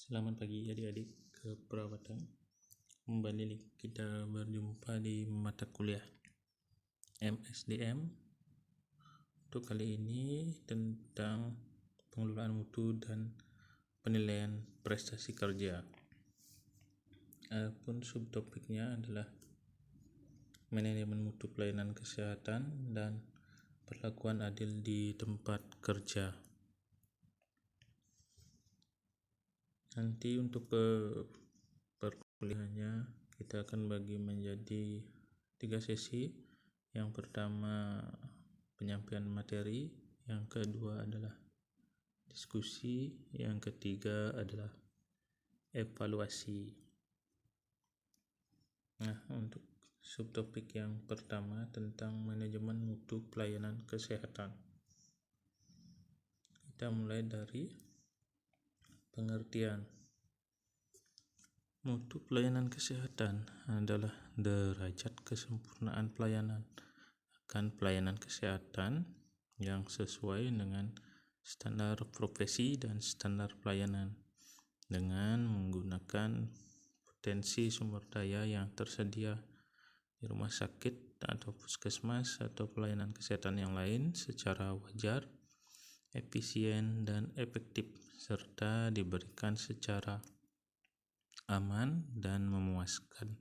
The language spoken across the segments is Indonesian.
Selamat pagi adik-adik keperawatan. Kembali kita berjumpa di mata kuliah MSDM. Untuk kali ini tentang pengelolaan mutu dan penilaian prestasi kerja. Adapun subtopiknya adalah manajemen mutu pelayanan kesehatan dan perlakuan adil di tempat kerja. Nanti untuk perkuliahannya kita akan bagi menjadi 3 sesi. Yang pertama penyampaian materi, yang kedua adalah diskusi, yang ketiga adalah evaluasi. Nah, untuk subtopik yang pertama tentang manajemen mutu pelayanan kesehatan. Kita mulai dari pengertian. Mutu pelayanan kesehatan adalah derajat kesempurnaan pelayanan akan pelayanan kesehatan yang sesuai dengan standar profesi dan standar pelayanan dengan menggunakan potensi sumber daya yang tersedia di rumah sakit atau puskesmas atau pelayanan kesehatan yang lain secara wajar, efisien, dan efektif, serta diberikan secara aman dan memuaskan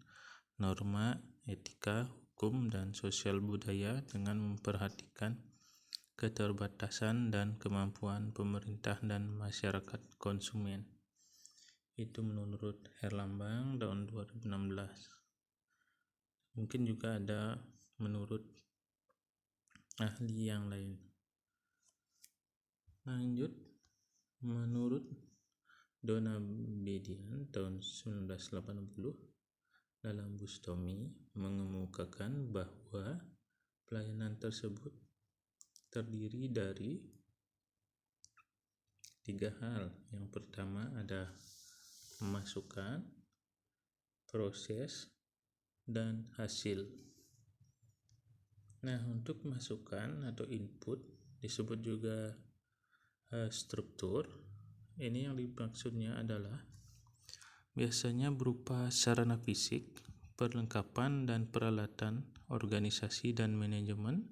norma etika, hukum, dan sosial budaya dengan memperhatikan keterbatasan dan kemampuan pemerintah dan masyarakat konsumen. Itu menurut Herlambang tahun 2016. Mungkin juga ada menurut ahli yang lain. Lanjut, menurut Donna Bedian tahun 1980 dalam Bustomi mengemukakan bahwa pelayanan tersebut terdiri dari 3 hal. Yang pertama ada masukan, proses, dan hasil. Nah, untuk masukan atau input disebut juga struktur. Ini yang dimaksudnya adalah biasanya berupa sarana fisik, perlengkapan dan peralatan, organisasi dan manajemen,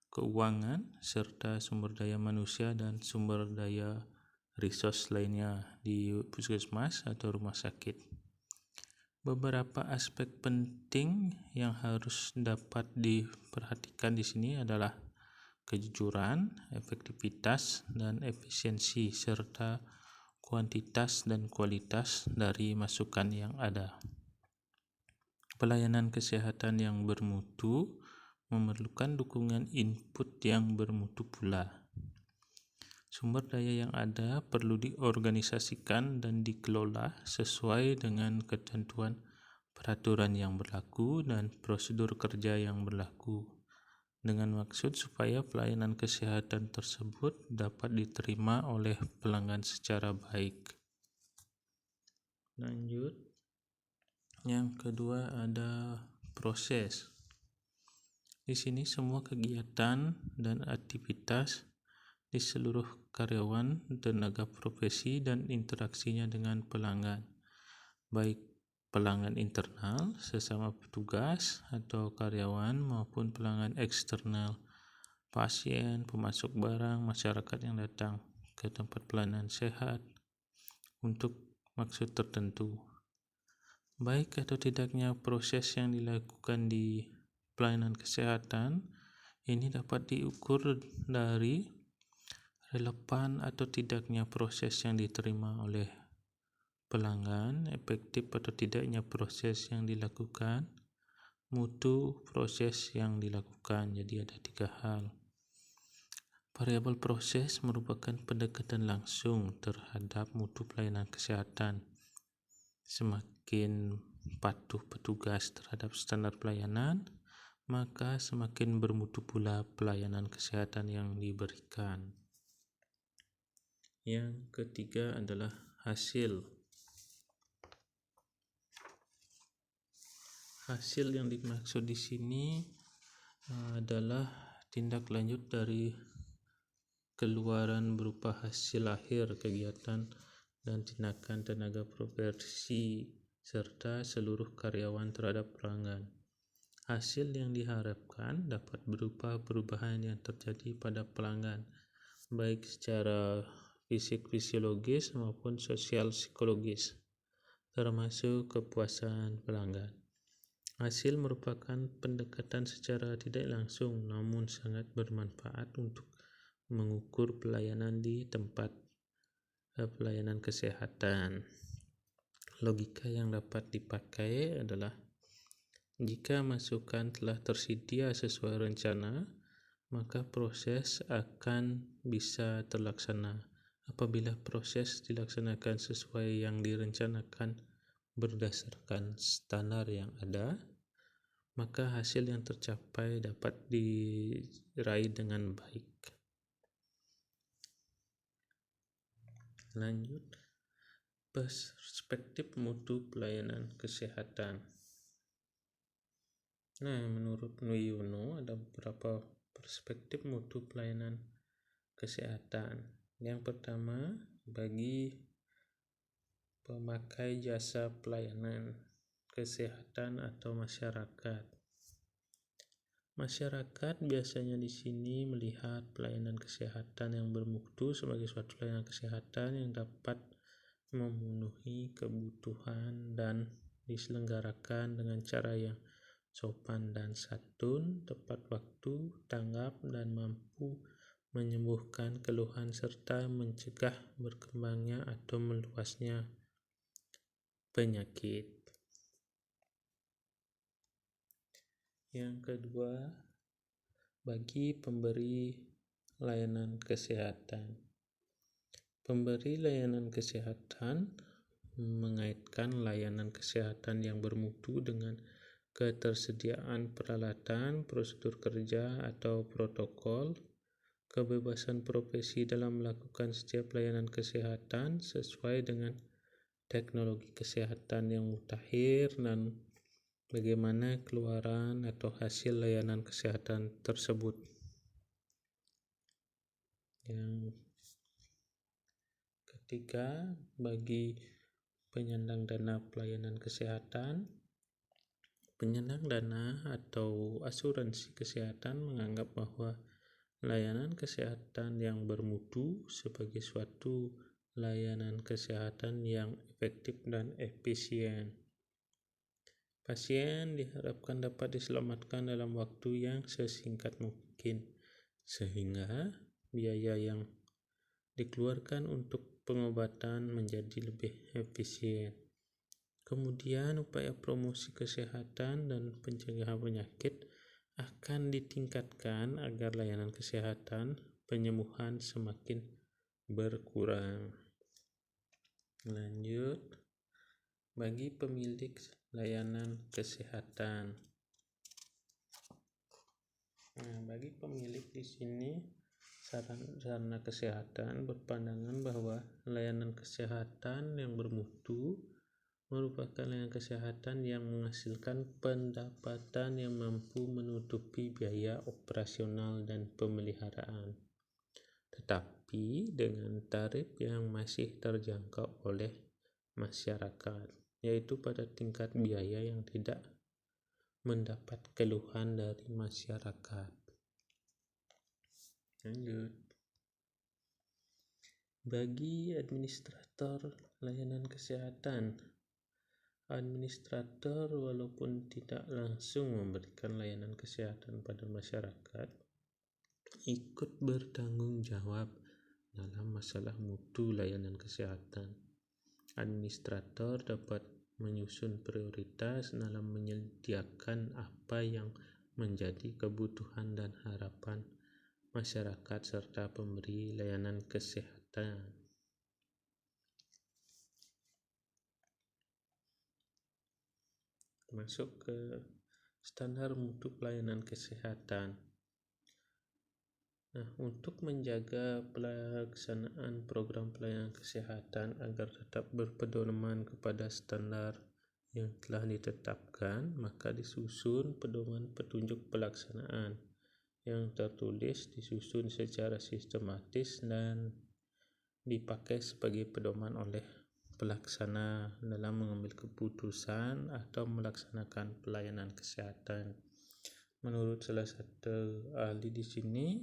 keuangan, serta sumber daya manusia dan sumber daya resource lainnya di puskesmas atau rumah sakit. Beberapa aspek penting yang harus dapat diperhatikan di sini adalah kejujuran, efektivitas, dan efisiensi, serta kuantitas dan kualitas dari masukan yang ada. Pelayanan kesehatan yang bermutu memerlukan dukungan input yang bermutu pula. Sumber daya yang ada perlu diorganisasikan dan dikelola sesuai dengan ketentuan peraturan yang berlaku dan prosedur kerja yang berlaku, dengan maksud supaya pelayanan kesehatan tersebut dapat diterima oleh pelanggan secara baik. Lanjut, yang kedua ada proses. Di sini semua kegiatan dan aktivitas di seluruh karyawan, tenaga profesi, dan interaksinya dengan pelanggan, baik pelanggan internal sesama petugas atau karyawan maupun pelanggan eksternal, pasien, pemasok barang, masyarakat yang datang ke tempat pelayanan sehat untuk maksud tertentu. Baik atau tidaknya proses yang dilakukan di pelayanan kesehatan ini dapat diukur dari relevan atau tidaknya proses yang diterima oleh pelanggan, efektif atau tidaknya proses yang dilakukan, mutu proses yang dilakukan. Jadi ada 3 hal. Variabel proses merupakan pendekatan langsung terhadap mutu pelayanan kesehatan. Semakin patuh petugas terhadap standar pelayanan, maka semakin bermutu pula pelayanan kesehatan yang diberikan. Yang ketiga adalah hasil. Hasil yang dimaksud di sini adalah tindak lanjut dari keluaran berupa hasil akhir kegiatan dan tindakan tenaga profesi serta seluruh karyawan terhadap pelanggan. Hasil yang diharapkan dapat berupa perubahan yang terjadi pada pelanggan, baik secara fisik-fisiologis maupun sosial-psikologis, termasuk kepuasan pelanggan. Hasil merupakan pendekatan secara tidak langsung namun sangat bermanfaat untuk mengukur pelayanan di tempat pelayanan kesehatan. Logika yang dapat dipakai adalah jika masukan telah tersedia sesuai rencana, maka proses akan bisa terlaksana. Apabila proses dilaksanakan sesuai yang direncanakan berdasarkan standar yang ada, maka hasil yang tercapai dapat diraih dengan baik. Lanjut, perspektif mutu pelayanan kesehatan. Menurut Wiono ada beberapa perspektif mutu pelayanan kesehatan. Yang pertama, bagi pemakai jasa pelayanan kesehatan atau masyarakat. Masyarakat biasanya di sini melihat pelayanan kesehatan yang bermutu sebagai suatu pelayanan kesehatan yang dapat memenuhi kebutuhan dan diselenggarakan dengan cara yang sopan dan santun, tepat waktu, tanggap, dan mampu menyembuhkan keluhan serta mencegah berkembangnya atau meluasnya penyakit. Yang kedua, bagi pemberi layanan kesehatan. Pemberi layanan kesehatan mengaitkan layanan kesehatan yang bermutu dengan ketersediaan peralatan, prosedur kerja atau protokol, kebebasan profesi dalam melakukan setiap layanan kesehatan sesuai dengan teknologi kesehatan yang mutakhir, dan bagaimana keluaran atau hasil layanan kesehatan tersebut. Yang ketiga, bagi penyandang dana pelayanan kesehatan. Penyandang dana atau asuransi kesehatan menganggap bahwa layanan kesehatan yang bermutu sebagai suatu layanan kesehatan yang efektif dan efisien. Pasien diharapkan dapat diselamatkan dalam waktu yang sesingkat mungkin, sehingga biaya yang dikeluarkan untuk pengobatan menjadi lebih efisien. Kemudian upaya promosi kesehatan dan pencegahan penyakit akan ditingkatkan agar layanan kesehatan penyembuhan semakin berkurang. Lanjut, bagi pemilik layanan kesehatan. Bagi pemilik di sini sarana kesehatan berpandangan bahwa layanan kesehatan yang bermutu merupakan layanan kesehatan yang menghasilkan pendapatan yang mampu menutupi biaya operasional dan pemeliharaan, tetapi dengan tarif yang masih terjangkau oleh masyarakat, yaitu pada tingkat biaya yang tidak mendapat keluhan dari masyarakat. Lanjut, bagi administrator layanan kesehatan. Administrator walaupun tidak langsung memberikan layanan kesehatan pada masyarakat, ikut bertanggung jawab dalam masalah mutu layanan kesehatan. Administrator dapat menyusun prioritas dalam menyediakan apa yang menjadi kebutuhan dan harapan masyarakat serta pemberi layanan kesehatan. Masuk ke standar mutu pelayanan kesehatan. Untuk menjaga pelaksanaan program pelayanan kesehatan agar tetap berpedoman kepada standar yang telah ditetapkan, maka disusun pedoman petunjuk pelaksanaan yang tertulis, disusun secara sistematis dan dipakai sebagai pedoman oleh pelaksana dalam mengambil keputusan atau melaksanakan pelayanan kesehatan. Menurut salah satu ahli di sini,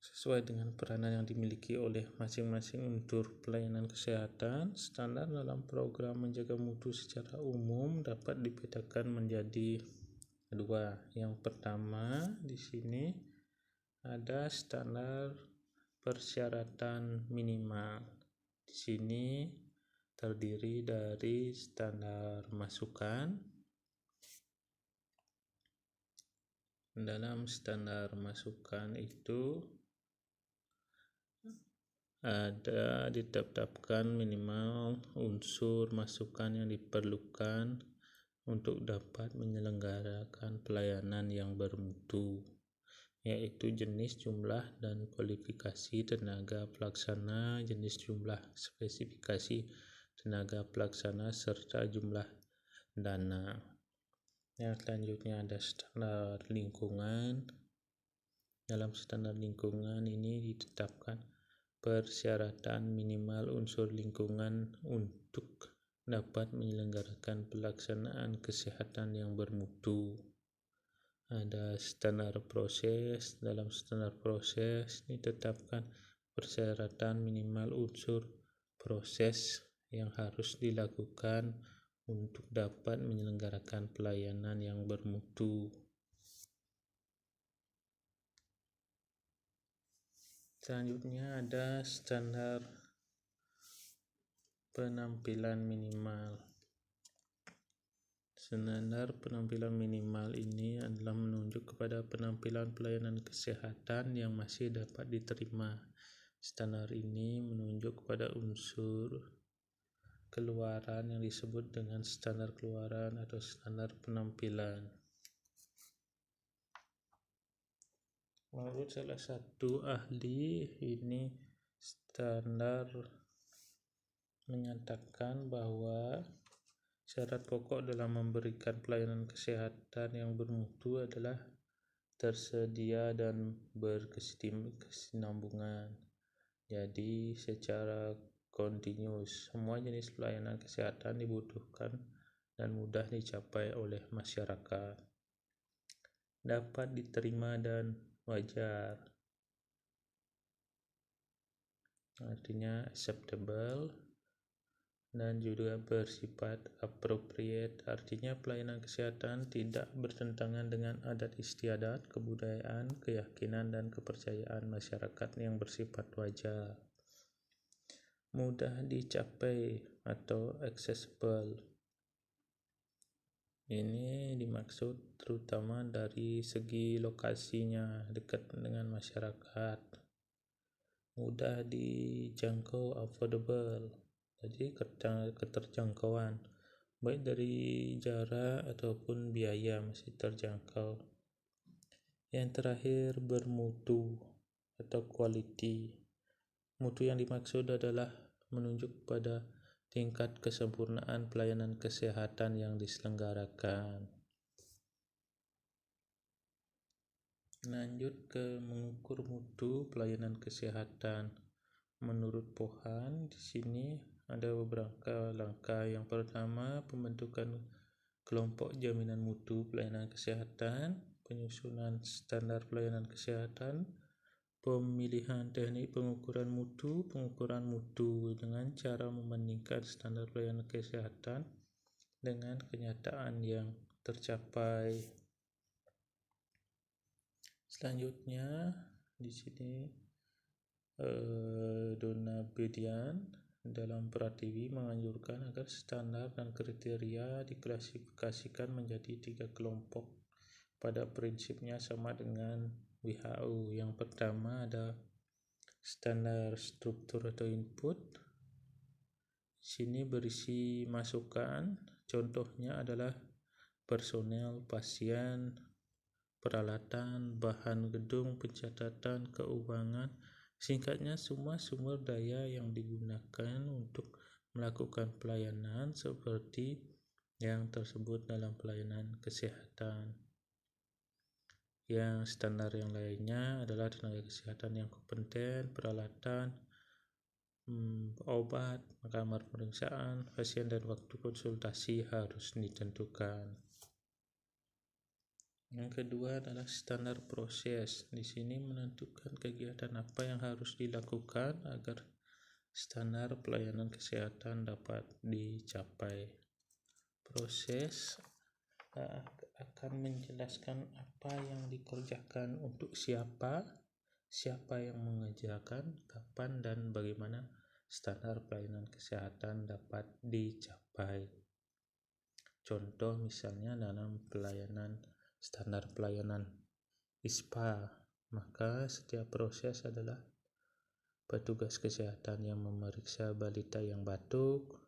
sesuai dengan peranan yang dimiliki oleh masing-masing unsur pelayanan kesehatan, standar dalam program menjaga mutu secara umum dapat dibedakan menjadi dua. Yang pertama di sini ada standar persyaratan minimal. Di sini terdiri dari standar masukan. Dalam standar masukan itu ada ditetapkan minimal unsur masukan yang diperlukan untuk dapat menyelenggarakan pelayanan yang bermutu, yaitu jenis, jumlah, dan kualifikasi tenaga pelaksana, jenis, jumlah, spesifikasi tenaga pelaksana, serta jumlah dana. Yang selanjutnya ada standar lingkungan. Dalam standar lingkungan ini ditetapkan persyaratan minimal unsur lingkungan untuk dapat menyelenggarakan pelaksanaan kesehatan yang bermutu. Ada standar proses. Dalam standar proses ditetapkan persyaratan minimal unsur proses yang harus dilakukan untuk dapat menyelenggarakan pelayanan yang bermutu. Selanjutnya ada standar penampilan minimal. Standar penampilan minimal ini adalah menunjuk kepada penampilan pelayanan kesehatan yang masih dapat diterima. Standar ini menunjuk kepada unsur keluaran yang disebut dengan standar keluaran atau standar penampilan. Menurut salah satu ahli, ini standar menyatakan bahwa syarat pokok dalam memberikan pelayanan kesehatan yang bermutu adalah tersedia dan berkesinambungan. Jadi secara kontinus, semua jenis pelayanan kesehatan dibutuhkan dan mudah dicapai oleh masyarakat, dapat diterima dan wajar, artinya acceptable, dan juga bersifat appropriate, artinya pelayanan kesehatan tidak bertentangan dengan adat istiadat, kebudayaan, keyakinan, dan kepercayaan masyarakat yang bersifat wajar. Mudah dicapai atau accessible. Ini dimaksud terutama dari segi lokasinya dekat dengan masyarakat. Mudah dijangkau, affordable. Jadi keterjangkauan baik dari jarak ataupun biaya masih terjangkau. Yang terakhir bermutu atau quality. Mutu yang dimaksud adalah menunjuk pada tingkat kesempurnaan pelayanan kesehatan yang diselenggarakan. Lanjut ke mengukur mutu pelayanan kesehatan. Menurut Pohan, di sini ada beberapa langkah. Yang pertama, pembentukan kelompok jaminan mutu pelayanan kesehatan, penyusunan standar pelayanan kesehatan, pemilihan teknik pengukuran mutu dengan cara membandingkan standar pelayanan kesehatan dengan kenyataan yang tercapai. Selanjutnya di sini Donna Bedian dalam Pratiwi menganjurkan agar standar dan kriteria diklasifikasikan menjadi 3 kelompok. Pada prinsipnya sama dengan WHO. Yang pertama ada standar struktur atau input. Sini berisi masukan, contohnya adalah personel, pasien, peralatan, bahan gedung, pencatatan, keuangan, singkatnya semua sumber daya yang digunakan untuk melakukan pelayanan seperti yang tersebut dalam pelayanan kesehatan. Yang standar yang lainnya adalah tenaga kesehatan yang kompeten, peralatan, obat, kamar pemeriksaan pasien, dan waktu konsultasi harus ditentukan. Yang kedua adalah standar proses. Di sini menentukan kegiatan apa yang harus dilakukan agar standar pelayanan kesehatan dapat dicapai. Proses akan menjelaskan apa yang dikerjakan untuk siapa yang mengerjakan, kapan, dan bagaimana standar pelayanan kesehatan dapat dicapai. Contoh misalnya dalam standar pelayanan ISPA, maka setiap proses adalah petugas kesehatan yang memeriksa balita yang batuk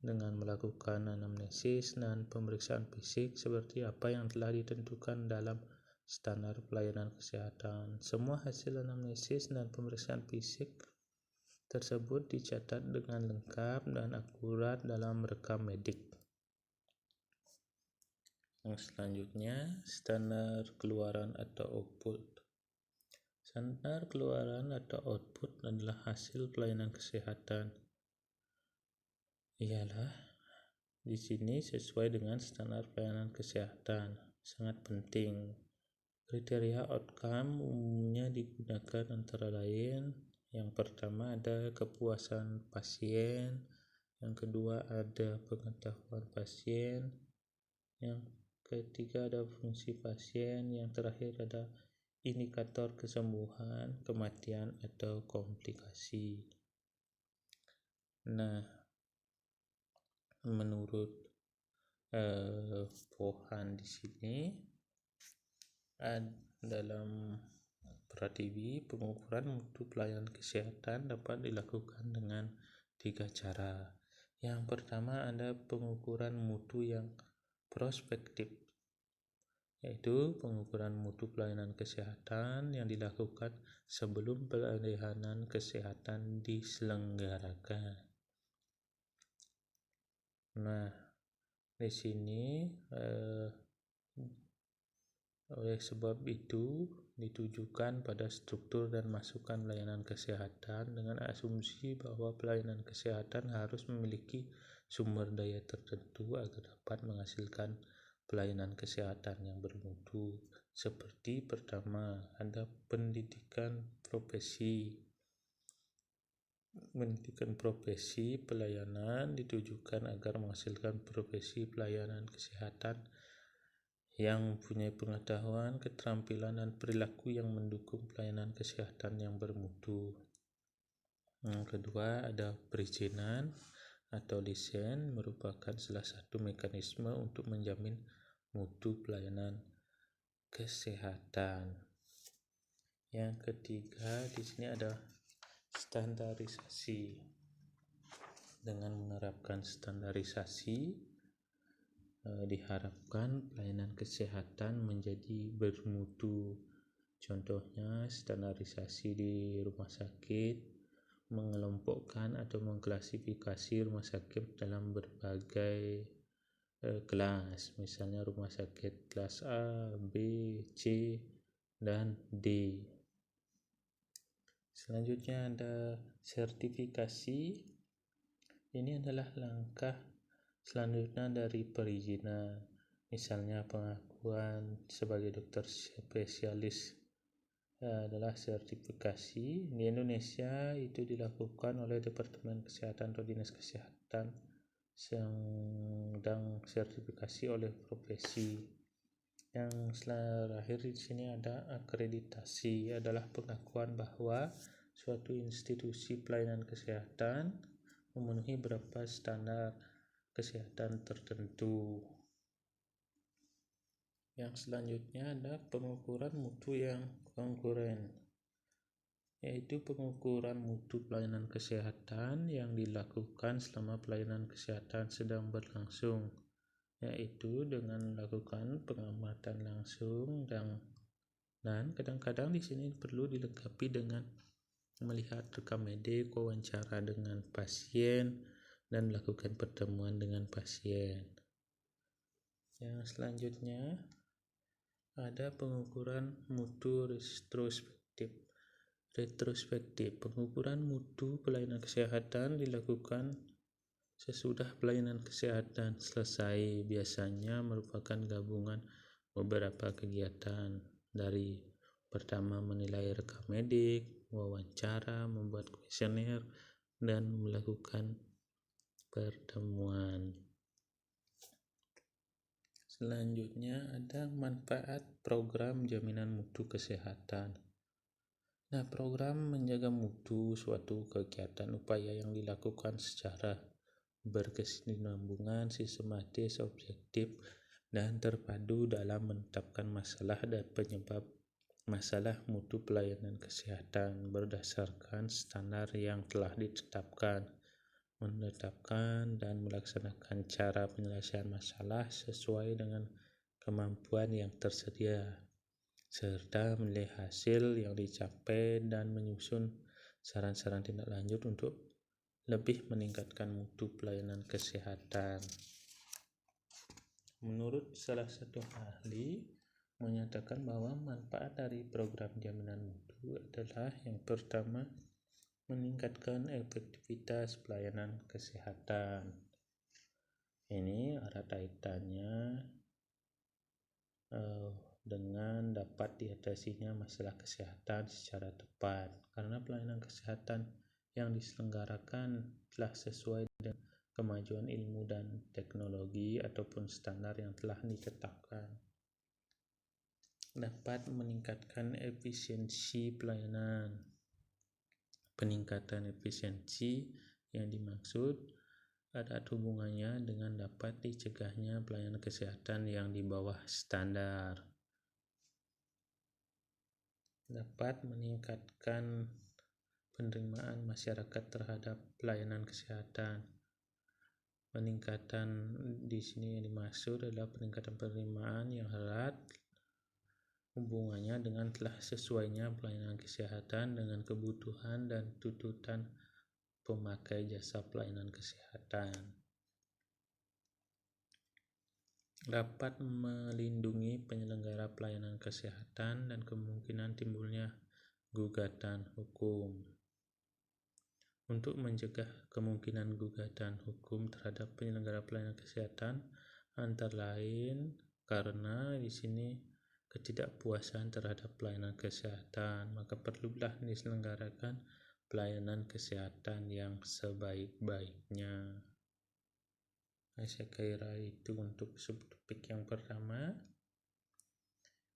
dengan melakukan anamnesis dan pemeriksaan fisik seperti apa yang telah ditentukan dalam standar pelayanan kesehatan. Semua hasil anamnesis dan pemeriksaan fisik tersebut dicatat dengan lengkap dan akurat dalam rekam medik. Yang selanjutnya, standar keluaran atau output. Standar keluaran atau output adalah hasil pelayanan kesehatan. Ialah di sini sesuai dengan standar pelayanan kesehatan. Sangat penting. Kriteria outcome umumnya digunakan antara lain: yang pertama ada kepuasan pasien, yang kedua ada pengetahuan pasien, yang ketiga ada fungsi pasien, yang terakhir ada indikator kesembuhan, kematian, atau komplikasi. Nah, menurut Pohan di sini dalam Prativi, pengukuran mutu pelayanan kesehatan dapat dilakukan dengan 3 cara. Yang pertama ada pengukuran mutu yang prospektif, yaitu pengukuran mutu pelayanan kesehatan yang dilakukan sebelum pelayanan kesehatan diselenggarakan. Nah, di sini oleh sebab itu ditujukan pada struktur dan masukan layanan kesehatan dengan asumsi bahwa pelayanan kesehatan harus memiliki sumber daya tertentu agar dapat menghasilkan pelayanan kesehatan yang bermutu. Seperti pertama, ada pendidikan profesi pelayanan ditujukan agar menghasilkan profesi pelayanan kesehatan yang mempunyai pengetahuan, keterampilan, dan perilaku yang mendukung pelayanan kesehatan yang bermutu. Yang kedua ada perizinan atau lisen, merupakan salah satu mekanisme untuk menjamin mutu pelayanan kesehatan. Yang ketiga di sini ada standarisasi. Dengan menerapkan standarisasi diharapkan pelayanan kesehatan menjadi bermutu. Contohnya standarisasi di rumah sakit, mengelompokkan atau mengklasifikasi rumah sakit dalam berbagai kelas, misalnya rumah sakit kelas A, B, C, dan D. Selanjutnya ada sertifikasi. Ini adalah langkah selanjutnya dari perizinan, misalnya pengakuan sebagai dokter spesialis adalah sertifikasi. Di Indonesia itu dilakukan oleh Departemen Kesehatan atau Dinas Kesehatan, sedang sertifikasi oleh profesi. Yang terakhir di sini ada akreditasi, adalah pengakuan bahwa suatu institusi pelayanan kesehatan memenuhi beberapa standar kesehatan tertentu. Yang selanjutnya ada pengukuran mutu yang konkuren, yaitu pengukuran mutu pelayanan kesehatan yang dilakukan selama pelayanan kesehatan sedang berlangsung, yaitu dengan melakukan pengamatan langsung dan kadang-kadang di sini perlu dilengkapi dengan melihat rekam medik, wawancara dengan pasien, dan melakukan pertemuan dengan pasien. Yang selanjutnya ada pengukuran mutu retrospektif. Retrospektif. Pengukuran mutu pelayanan kesehatan dilakukan sesudah pelayanan kesehatan selesai, biasanya merupakan gabungan beberapa kegiatan, dari pertama menilai rekam medik, wawancara, membuat kuesioner, dan melakukan pertemuan. Selanjutnya ada manfaat program jaminan mutu kesehatan. Nah, program menjaga mutu suatu kegiatan upaya yang dilakukan secara berkesinambungan, sistematis, objektif, dan terpadu dalam menetapkan masalah dan penyebab masalah mutu pelayanan kesehatan berdasarkan standar yang telah ditetapkan, menetapkan dan melaksanakan cara penyelesaian masalah sesuai dengan kemampuan yang tersedia, serta menilai hasil yang dicapai dan menyusun saran-saran tindak lanjut untuk lebih meningkatkan mutu pelayanan kesehatan. Menurut salah satu ahli, menyatakan bahwa manfaat dari program jaminan mutu adalah yang pertama, meningkatkan efektivitas pelayanan kesehatan. Ini erat kaitannya dengan dapat diatasinya masalah kesehatan secara tepat, karena pelayanan kesehatan yang diselenggarakan telah sesuai dengan kemajuan ilmu dan teknologi ataupun standar yang telah ditetapkan. Dapat meningkatkan efisiensi pelayanan. Peningkatan efisiensi yang dimaksud ada hubungannya dengan dapat dicegahnya pelayanan kesehatan yang di bawah standar. Dapat meningkatkan penerimaan masyarakat terhadap pelayanan kesehatan. Peningkatan di sini yang dimaksud adalah peningkatan penerimaan yang erat hubungannya dengan telah sesuainya pelayanan kesehatan dengan kebutuhan dan tuntutan pemakai jasa pelayanan kesehatan. Dapat melindungi penyelenggara pelayanan kesehatan dan kemungkinan timbulnya gugatan hukum. Untuk mencegah kemungkinan gugatan hukum terhadap penyelenggara pelayanan kesehatan, antara lain karena di sini ketidakpuasan terhadap pelayanan kesehatan, maka perlulah diselenggarakan pelayanan kesehatan yang sebaik-baiknya. Saya kira itu untuk subtopik yang pertama.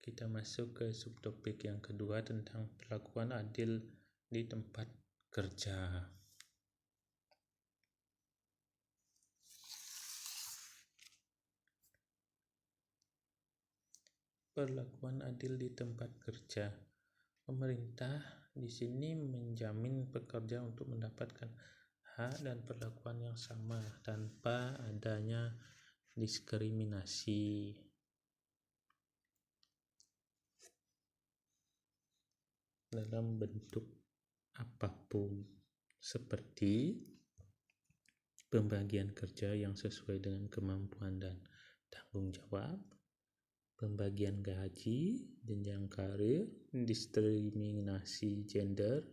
Kita masuk ke subtopik yang kedua tentang perlakuan adil di tempat kerja. Perlakuan adil di tempat kerja. Pemerintah di sini menjamin pekerja untuk mendapatkan hak dan perlakuan yang sama tanpa adanya diskriminasi. Dalam bentuk apapun, seperti pembagian kerja yang sesuai dengan kemampuan dan tanggung jawab, pembagian gaji, jenjang karir, diskriminasi gender,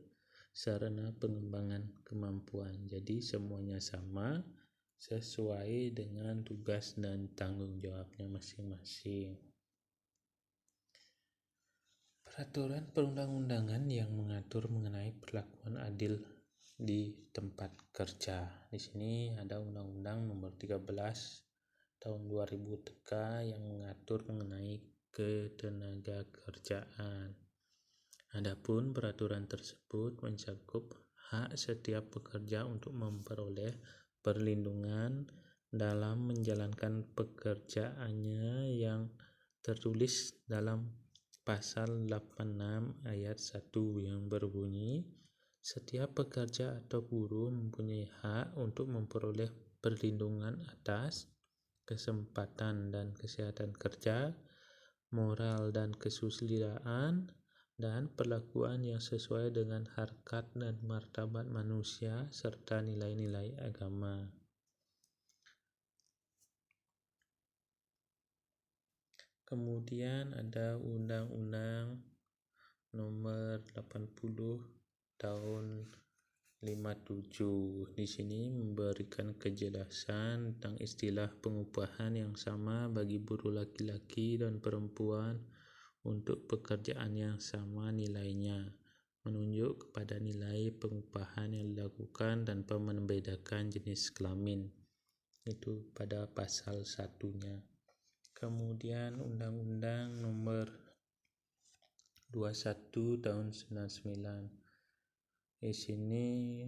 sarana pengembangan kemampuan. Jadi semuanya sama sesuai dengan tugas dan tanggung jawabnya masing-masing. Peraturan perundang-undangan yang mengatur mengenai perlakuan adil di tempat kerja. Di sini ada Undang-Undang Nomor 13 Tahun 2000 TK yang mengatur mengenai ketenagakerjaan. Adapun peraturan tersebut mencakup hak setiap pekerja untuk memperoleh perlindungan dalam menjalankan pekerjaannya yang tertulis dalam Pasal 86 ayat 1 yang berbunyi, setiap pekerja atau buruh mempunyai hak untuk memperoleh perlindungan atas kesempatan dan kesehatan kerja, moral dan kesusilaan, dan perlakuan yang sesuai dengan harkat dan martabat manusia serta nilai-nilai agama. Kemudian ada Undang-Undang Nomor 80 tahun 57. Di sini memberikan kejelasan tentang istilah pengupahan yang sama bagi buruh laki-laki dan perempuan untuk pekerjaan yang sama nilainya, menunjuk kepada nilai pengupahan yang dilakukan tanpa membedakan jenis kelamin. Itu pada pasal 1-nya. Kemudian Undang-Undang Nomor 21 tahun 99. Di sini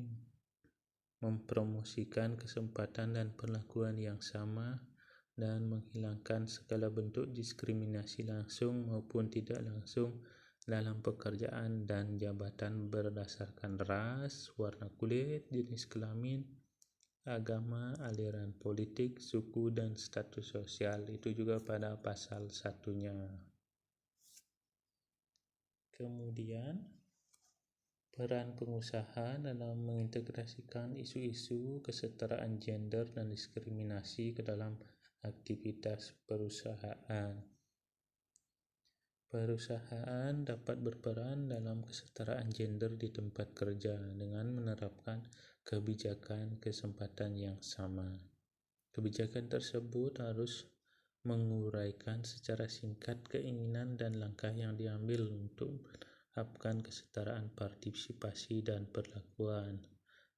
mempromosikan kesempatan dan perlakuan yang sama dan menghilangkan segala bentuk diskriminasi langsung maupun tidak langsung dalam pekerjaan dan jabatan berdasarkan ras, warna kulit, jenis kelamin, agama, aliran politik, suku, dan status sosial. Itu juga pada pasal 1-nya. Kemudian peran pengusaha dalam mengintegrasikan isu-isu kesetaraan gender dan diskriminasi ke dalam aktivitas perusahaan. Perusahaan dapat berperan dalam kesetaraan gender di tempat kerja dengan menerapkan kebijakan kesempatan yang sama. Kebijakan tersebut harus menguraikan secara singkat keinginan dan langkah yang diambil untuk menerapkan kesetaraan partisipasi dan perlakuan,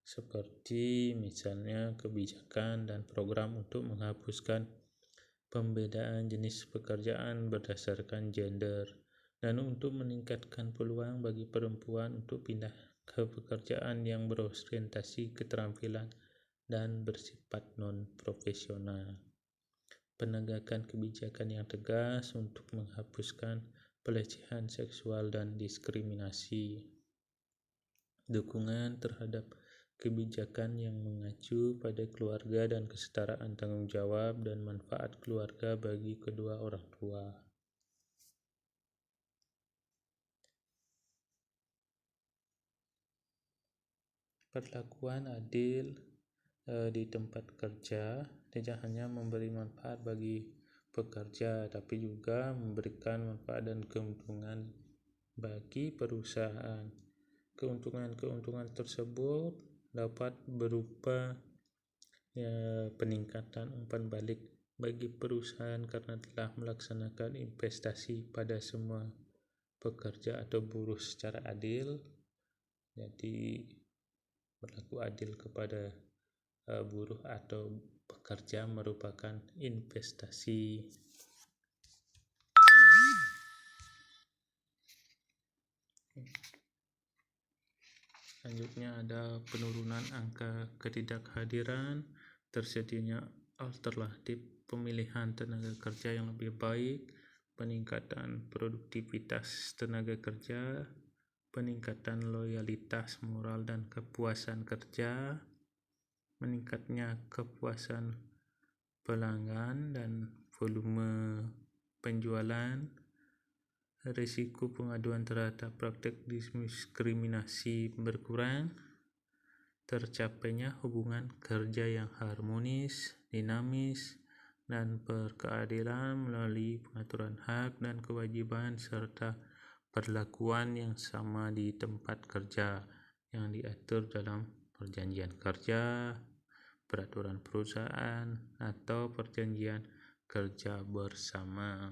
seperti misalnya kebijakan dan program untuk menghapuskan pembedaan jenis pekerjaan berdasarkan gender dan untuk meningkatkan peluang bagi perempuan untuk pindah ke pekerjaan yang berorientasi keterampilan dan bersifat non-profesional. Penegakan kebijakan yang tegas untuk menghapuskan pelecehan seksual dan diskriminasi. Dukungan terhadap kebijakan yang mengacu pada keluarga dan kesetaraan tanggung jawab dan manfaat keluarga bagi kedua orang tua. Perlakuan adil di tempat kerja tidak hanya memberi manfaat bagi pekerja, tapi juga memberikan manfaat dan keuntungan bagi perusahaan. Keuntungan tersebut dapat berupa peningkatan umpan balik bagi perusahaan karena telah melaksanakan investasi pada semua pekerja atau buruh secara adil. Jadi berlaku adil kepada buruh atau pekerja merupakan investasi. Selanjutnya ada penurunan angka ketidakhadiran, tersedianya alternatif pemilihan tenaga kerja yang lebih baik, peningkatan produktivitas tenaga kerja, peningkatan loyalitas moral dan kepuasan kerja, meningkatnya kepuasan pelanggan dan volume penjualan, risiko pengaduan terhadap praktik diskriminasi berkurang, tercapainya hubungan kerja yang harmonis, dinamis, dan berkeadilan melalui pengaturan hak dan kewajiban serta perlakuan yang sama di tempat kerja yang diatur dalam perjanjian kerja, peraturan perusahaan, atau perjanjian kerja bersama.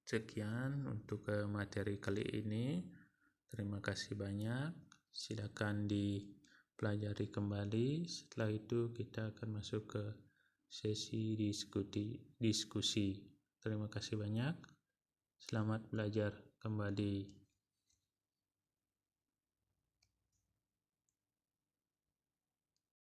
Sekian untuk materi kali ini. Terima kasih banyak. Silakan dipelajari kembali. Setelah itu kita akan masuk ke sesi diskusi. Terima kasih banyak. Selamat belajar kembali.